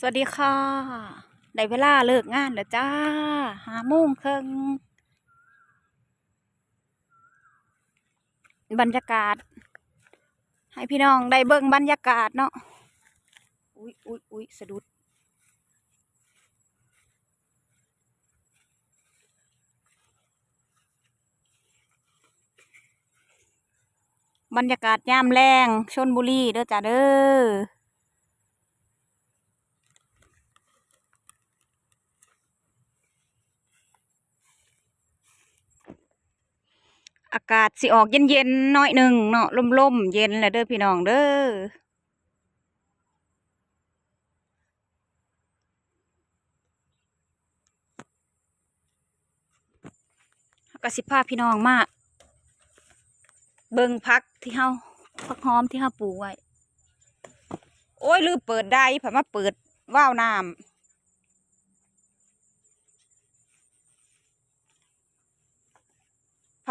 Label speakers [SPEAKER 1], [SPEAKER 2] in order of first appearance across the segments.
[SPEAKER 1] สวัสดีค่ะได้เวลาเลิกงานแล้วจ้า5 โมงครึ่งบรรยากาศให้พี่น้องได้เบิ่งบรรยากาศเนาะอุ๊ยสะดุดบรรยากาศยามแรงชลบุรีเด้อจ้าเด้ออากาศสิออกเย็นๆหน่อยหนึ่งเนาะลมๆเย็นแหละเด้อพี่น้องเด้อก็สิพาพี่น้องมาเบิ่งผักหอมที่เฮาปลูกไว้โอ้ยลืมเปิดได้เพิ่นมาเปิดว่าวน้ำ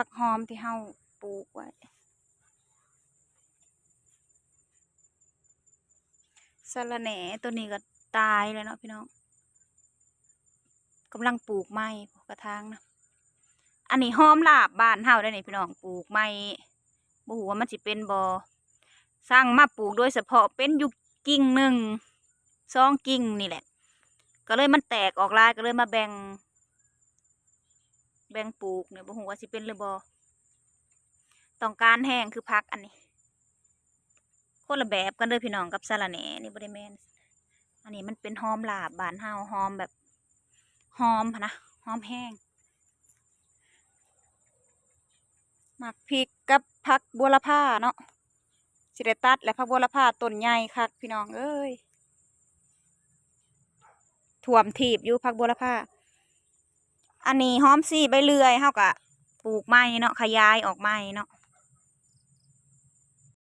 [SPEAKER 1] ผักหอมที่เฮาปลูกไว้สะระแหน่ตัวนี้ก็ตายเลยเนาะพี่น้องกำลังปลูกใหม่กระถางนะอันนี้หอมลาบบ้านเฮาได้นี่พี่น้องปลูกใหม่บ่ฮู้ว่ามันสิเป็นบ่สร้างมาปลูกโดยเฉพาะเป็นอยู่กิ่งหนึ่ง2 กิ่งนี่แหละก็เลยมันแตกออกหลายก็เลยมาแบ่งปลูกเนี่ยบ่ฮู้ว่าสิเป็นหรือบ่ต้องการแห้งคือพักอันนี้คนละแบบกันเด้อพี่น้องกับสะระแหน่นี่บ่ได้แม่นอันนี้มันเป็นหอมลาบบ้านเฮาหอมแบบหอมพะนะหอมแห้งหมักพริกกับผักบัวละพาเนาะสิได้ตัดและผักบัวละพาต้นใหญ่คักพี่น้องเอ้ยท่วมทีบอยู่ผักบัวละพาอันนี้หอมสี่ใบเลื่อยเฮาก็ปลูกใหม่เนาะขยายออกใหม่เนาะ